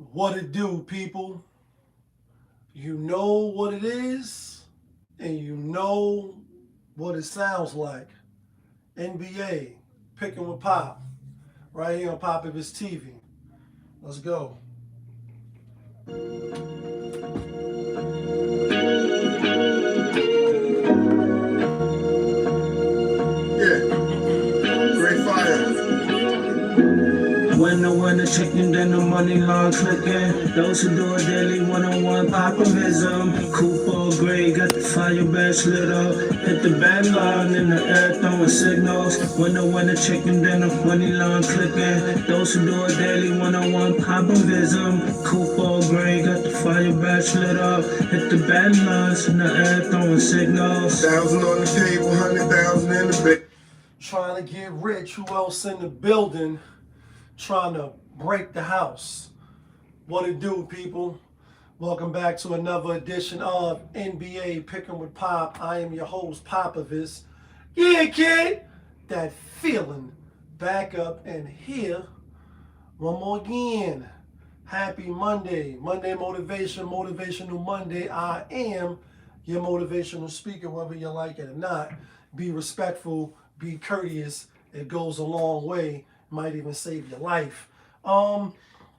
What it do, people? You know what it is, and you know what it sounds like. NBA, picking with Pop, right here on Pop of his TV. Let's go. Yeah, great fire. When I win the chicken, then the money line clicking. Those who do it daily, one-on-one populism. Coupe gray, got the fire badge lit up. Hit the band line in the air, throwing signals. When I win the chicken, then the money line clicking. Those who do it daily, one-on-one populism. Coupe gray, got the fire badge lit up. Hit the band lines in the air, throwing signals. 1,000 on the table, 100,000 in the bank. Trying to get rich. Who else in the building? Trying to break the house. What it do, people? Welcome back to another edition of NBA Picking with Pop. I am your host, Popovich. Yeah, kid. That feeling. Back up and here. One more again. Happy Monday. Monday motivation, motivational Monday. I am your motivational speaker, whether you like it or not. Be respectful, be courteous. It goes a long way. Might even save your life. Small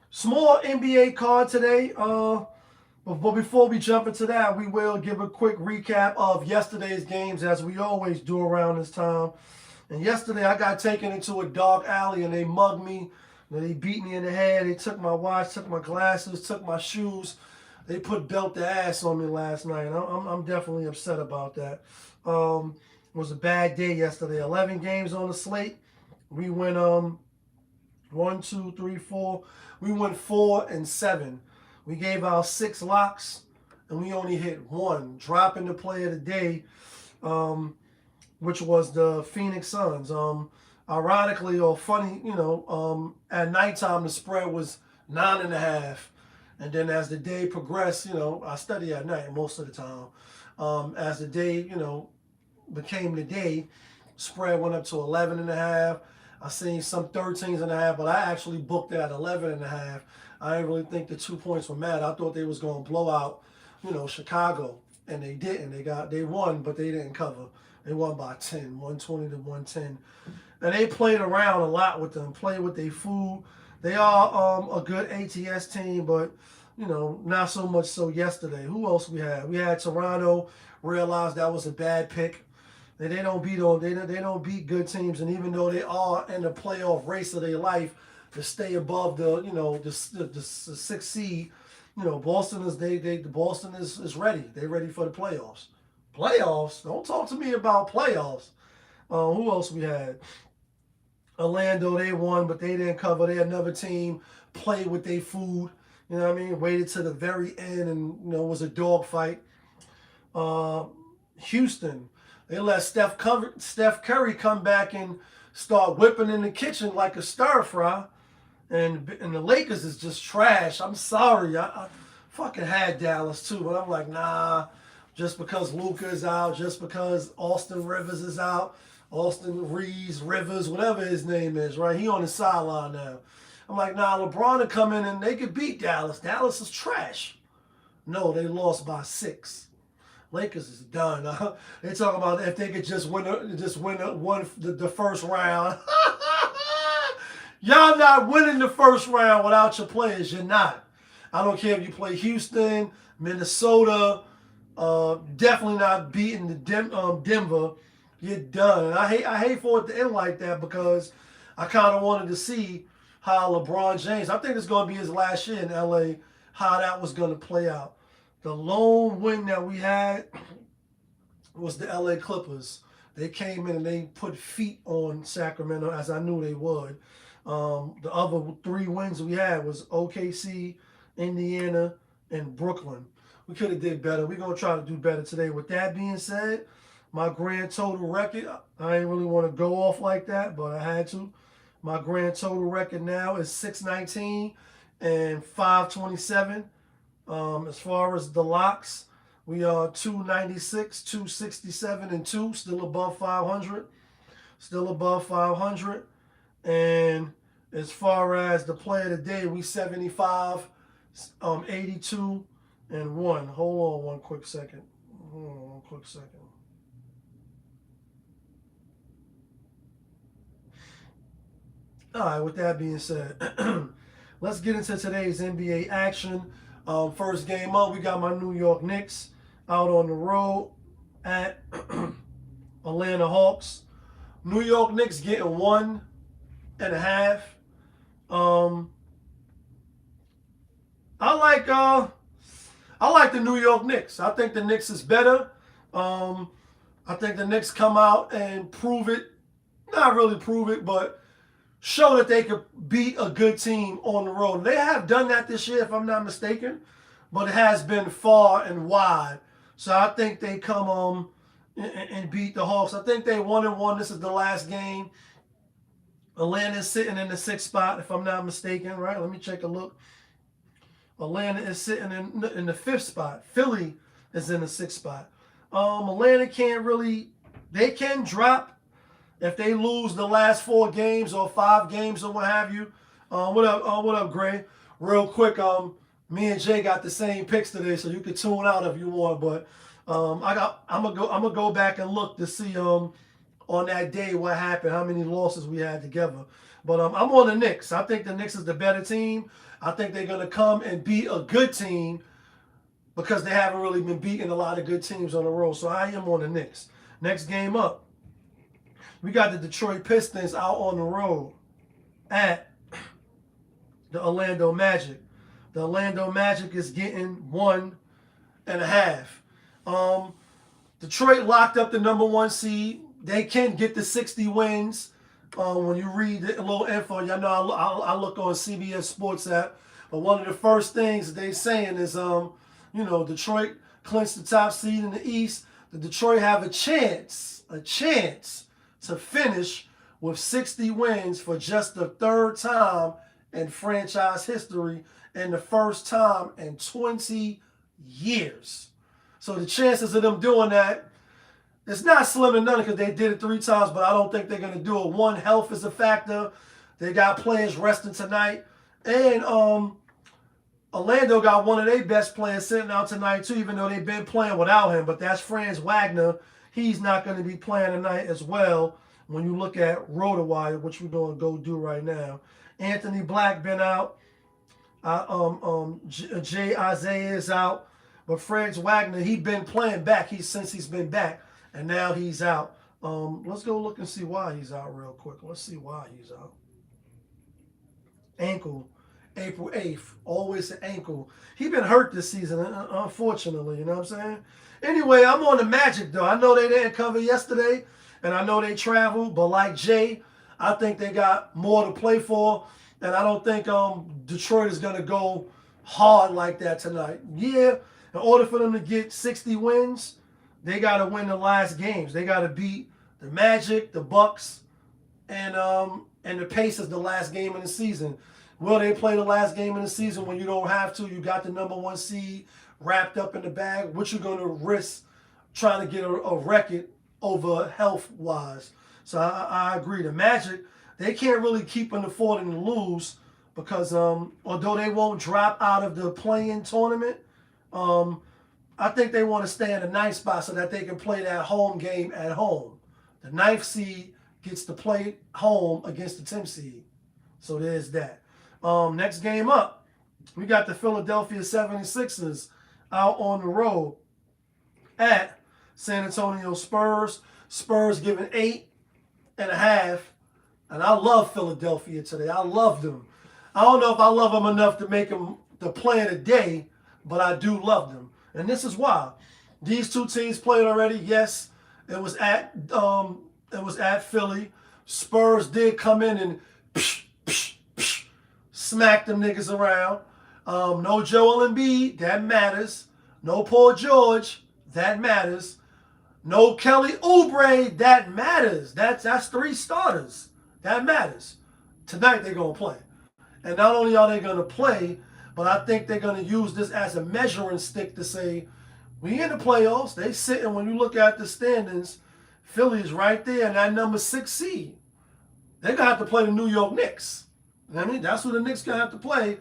NBA card today. But before we jump into that, we will give a quick recap of yesterday's games, as we always do around this time. And yesterday, I got taken into a dark alley and they mugged me. They beat me in the head. They took my watch, took my glasses, took my shoes. They put belt to ass on me last night. I'm definitely upset about that. It was a bad day yesterday. 11 games on the slate. We went one, two, three, four. We went 4-7. We gave our 6 locks, and we only hit one, dropping the play of the day, which was the Phoenix Suns. Ironically or funny, at nighttime the spread was 9.5, and then as the day progressed, I study at night most of the time. As the day, became the day, spread went up to 11.5. I seen some 13s.5, but I actually booked it at 11.5. I didn't really think the 2 points were mad. I thought they was going to blow out, Chicago, and they didn't. They won, but they didn't cover. They won by 10, 120 to 110. And they played around a lot with them, played with their food. They are a good ATS team, but not so much so yesterday. Who else we had? We had Toronto. Realized that was a bad pick. They don't beat they don't beat good teams, and even though they are in the playoff race of their life to stay above the 6th seed, Boston is ready. They're ready for the playoffs. Playoffs? Don't talk to me about playoffs. Who else we had? Orlando, they won, but they didn't cover. They had another team play with their food. You know what I mean? Waited to the very end, and it was a dogfight. Houston, they let Steph Curry come back and start whipping in the kitchen like a stir fry. And the Lakers is just trash. I'm sorry. I fucking had Dallas too, but I'm like, nah. Just because Luka is out, just because Austin Rivers is out, Austin Reeves, Rivers, whatever his name is, right? He on the sideline now. I'm like, nah, LeBron would come in and they could beat Dallas. Dallas is trash. No, they lost by 6. Lakers is done. They talking about if they could just win the first round. Y'all not winning the first round without your players. You're not. I don't care if you play Houston, Minnesota. Definitely not beating the Denver. You're done. And I hate for it to end like that because I kind of wanted to see how LeBron James. I think it's going to be his last year in LA. How that was going to play out. The lone win that we had was the LA Clippers. They came in and they put feet on Sacramento, as I knew they would. The other 3 wins we had was OKC, Indiana, and Brooklyn. We could have did better. We're going to try to do better today. With that being said, my grand total record, I didn't really want to go off like that, but I had to. My grand total record now is 619 and 527. As far as the locks, we are 296, 267, and 2, still above 500. Still above 500. And as far as the play of the day, we 75, 82-1. Hold on one quick second. Hold on one quick second. All right, with that being said, let's get into today's NBA action. First game up, we got my New York Knicks out on the road at Atlanta Hawks. New York Knicks getting 1.5. I like the New York Knicks. I think the Knicks is better. I think the Knicks come out and prove it. Not really prove it, but show that they could beat a good team on the road. They have done that this year, if I'm not mistaken, but it has been far and wide. So I think they come and beat the Hawks. I think they 1-1. This is the last game. Atlanta's sitting in the 6th spot, if I'm not mistaken, right? Let me check a look. Atlanta is sitting in the 5th spot. Philly is in the 6th spot. Atlanta can't really, they can drop if they lose the last 4 games or 5 games or what have you. What up, Gray? Real quick, me and Jay got the same picks today, so you can tune out if you want. But I'm gonna go back and look to see on that day what happened, how many losses we had together. But I'm on the Knicks. I think the Knicks is the better team. I think they're gonna come and beat a good team because they haven't really been beating a lot of good teams on the road. So I am on the Knicks. Next game up, we got the Detroit Pistons out on the road at the Orlando Magic. The Orlando Magic is getting 1.5. Detroit locked up the #1 seed. They can get the 60 wins. When you read a little info, y'all know I look on CBS Sports app. But one of the first things they saying is, Detroit clinched the top seed in the East. The Detroit have a chance to finish with 60 wins for just the 3rd time in franchise history and the 1st time in 20 years. So the chances of them doing that, it's not slim and none because they did it 3 times, but I don't think they're going to do it. One, health is a factor. They got players resting tonight. And Orlando got one of their best players sitting out tonight too, even though they've been playing without him. But that's Franz Wagner. He's not going to be playing tonight as well when you look at RotoWire, which we're going to go do right now. Anthony Black been out. JaY Isaiah is out. But Franz Wagner, he's been playing back since he's been back. And now he's out. Let's go look and see why he's out real quick. Let's see why he's out. Ankle. April 8th. Always an ankle. He been hurt this season, unfortunately. You know what I'm saying? Anyway, I'm on the Magic, though. I know they didn't cover yesterday, and I know they traveled. But like Jay, I think they got more to play for. And I don't think Detroit is going to go hard like that tonight. Yeah, in order for them to get 60 wins, they got to win the last games. They got to beat the Magic, the Bucks, and the Pacers the last game of the season. Will they play the last game of the season when you don't have to? You got the #1 seed wrapped up in the bag. What you going to risk trying to get a record over health-wise? So I agree. The Magic, they can't really keep on affording to lose because although they won't drop out of the play-in tournament, I think they want to stay in the 9th spot so that they can play that home game at home. The 9th seed gets to play home against the 10th seed. So there's that. Next game up, we got the Philadelphia 76ers out on the road at San Antonio Spurs. Spurs giving 8.5. And I love Philadelphia today. I love them. I don't know if I love them enough to make them the play of the day, but I do love them. And this is why. These two teams played already. Yes, it was at Philly. Spurs did come in and smack them niggas around. No Joel Embiid, that matters. No Paul George, that matters. No Kelly Oubre, that matters. That's 3 starters. That matters. Tonight they're going to play. And not only are they going to play, but I think they're going to use this as a measuring stick to say, we in the playoffs. They sitting, when you look at the standings, Philly is right there in that #6 seed. They're going to have to play the New York Knicks. I mean, that's who the Knicks going to have to play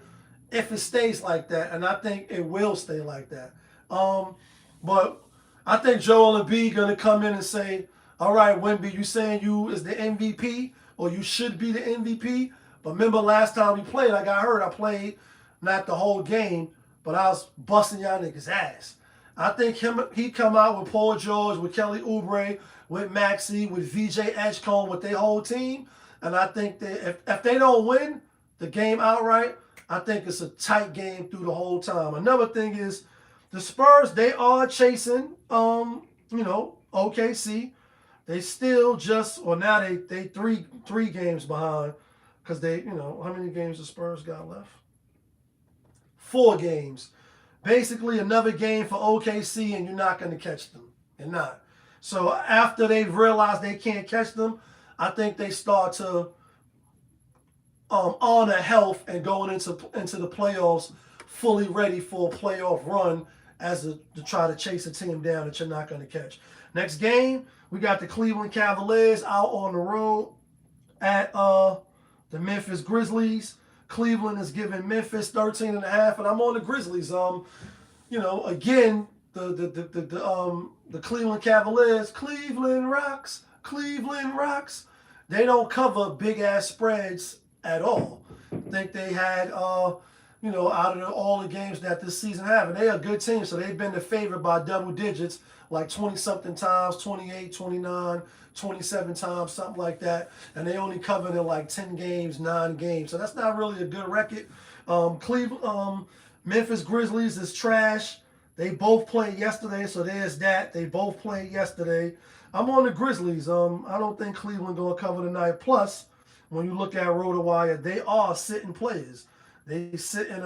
if it stays like that, and I think it will stay like that. But I think Joel Embiid gonna come in and say, "All right, Wemby, you saying you is the MVP or you should be the MVP?" But remember last time we played, I got hurt. I played not the whole game, but I was busting y'all niggas ass. I think he come out with Paul George, with Kelly Oubre, with Maxey, with VJ Edgecombe, with their whole team, and I think that if they don't win the game outright, I think it's a tight game through the whole time. Another thing is the Spurs, they are chasing OKC. They still just, or now they three games behind, because they, how many games the Spurs got left? 4 games. Basically another game for OKC, and you're not going to catch them. You're not. So after they've realized they can't catch them, I think they start to honor health and going into the playoffs fully ready for a playoff run to try to chase a team down that you're not going to catch. Next game, we got the Cleveland Cavaliers out on the road at the Memphis Grizzlies. Cleveland is giving Memphis 13.5, and I'm on the Grizzlies. Again, the Cleveland Cavaliers, Cleveland rocks. They don't cover big ass spreads at all. I think they had out of all the games that this season have, and they're a good team, so they've been the favorite by double digits, like 20-something times, 28, 29, 27 times, something like that, and they only covered in like 10 games, 9 games, so that's not really a good record. Memphis Grizzlies is trash. They both played yesterday, so there's that. They both played yesterday. I'm on the Grizzlies. I don't think Cleveland gonna cover tonight. Plus, when you look at RotoWire, they are sitting players. They sitting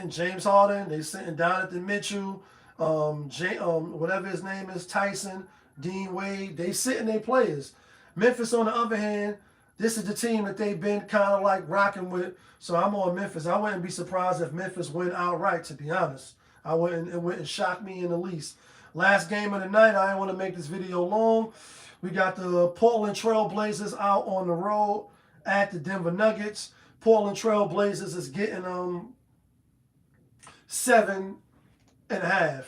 James Harden. They sitting Donovan Mitchell, whatever his name is, Tyson, Dean Wade. They sitting their players. Memphis, on the other hand, this is the team that they've been kind of like rocking with. So I'm on Memphis. I wouldn't be surprised if Memphis win outright, to be honest. It wouldn't shock me in the least. Last game of the night, I didn't want to make this video long. We got the Portland Trail Blazers out on the road at the Denver Nuggets. Portland Trail Blazers is getting 7.5.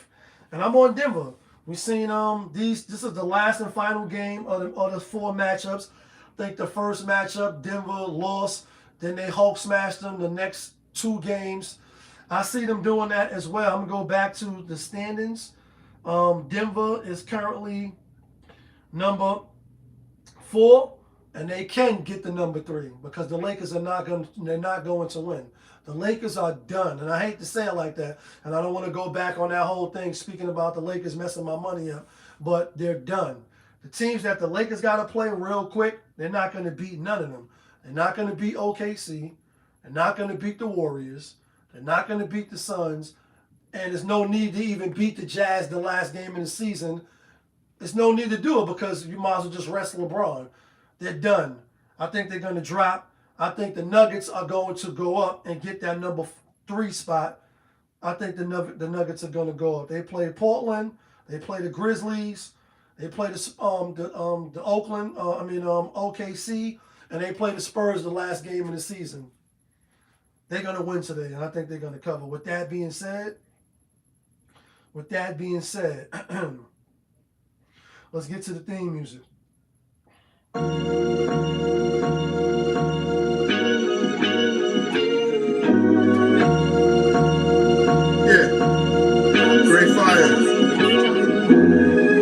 And I'm on Denver. We've seen this is the last and final game of the 4 matchups. I think the first matchup, Denver lost. Then they Hulk smashed them the next 2 games. I see them doing that as well. I'm going to go back to the standings. Denver is currently number 4, and they can get the number 3 because the Lakers are not going to win. The Lakers are done, and I hate to say it like that, and I don't want to go back on that whole thing speaking about the Lakers messing my money up, but they're done. The teams that the Lakers got to play real quick, they're not going to beat none of them. They're not going to beat OKC. They're not going to beat the Warriors. They're not going to beat the Suns. And there's no need to even beat the Jazz the last game of the season. There's no need to do it because you might as well just rest LeBron. They're done. I think they're going to drop. I think the Nuggets are going to go up and get that number 3 spot. I think the Nuggets are going to go up. They play Portland. They play the Grizzlies. They play the Oakland. OKC. And they play the Spurs the last game of the season. They're going to win today, and I think they're going to cover. With that being said, let's get to the theme music. Yeah. Great fire.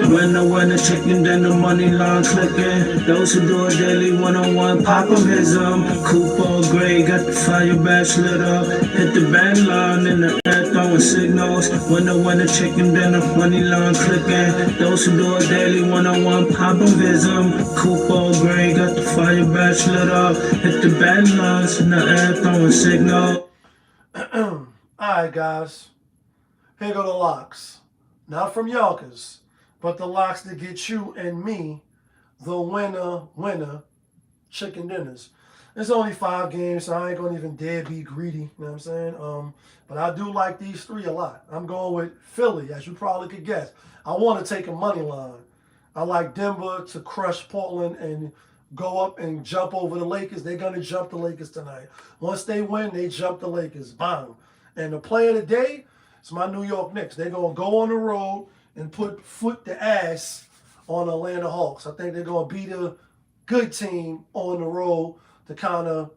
When I win the chicken, then the money line clicking. Those who do it daily, one-on-one, pop 'em his coupe all gray, got the fire badge lit up. Hit the band line in the air, throwing signals. When I win the chicken, then the money line clicking. Those who do it daily, one-on-one, pop 'em his coupe all gray, got the fire badge lit up. Hit the band lines in the air, throwing signals. Alright, guys. Here go the locks. Not from Yonkers, but the locks that get you and me the winner chicken dinners. It's only 5 games, so I ain't gonna even dare be greedy, you know what I'm saying? But I do like these 3 a lot. I'm going with Philly, as you probably could guess. I want to take a money line. I like Denver to crush Portland and go up and jump over the Lakers. They're going to jump the Lakers tonight. Once they win, they jump the Lakers. Bang. And the play of the day is my New York Knicks. They're going to go on the road and put foot to ass on the Atlanta Hawks. I think they're going to beat a good team on the road to kind of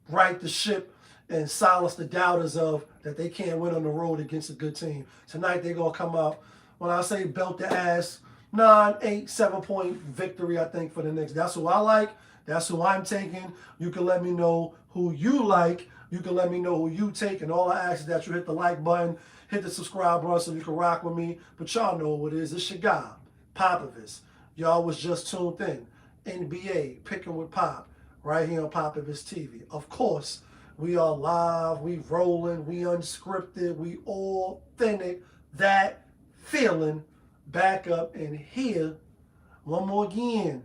right the ship and silence the doubters of that they can't win on the road against a good team. Tonight they're going to come out, when I say belt the ass, 9, 8, 7-point victory, I think, for the Knicks. That's who I like. That's who I'm taking. You can let me know who you like. You can let me know who you take. And all I ask is that you hit the like button, hit the subscribe button so you can rock with me. But y'all know what it is. It's your guy, Popovich. Y'all was just tuned in. NBA, Picking with Pop, right here on Popovich TV. Of course, we are live, we rolling, we unscripted, we authentic. That feeling back up in here. One more again.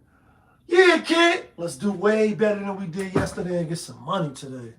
Yeah, kid. Let's do way better than we did yesterday and get some money today.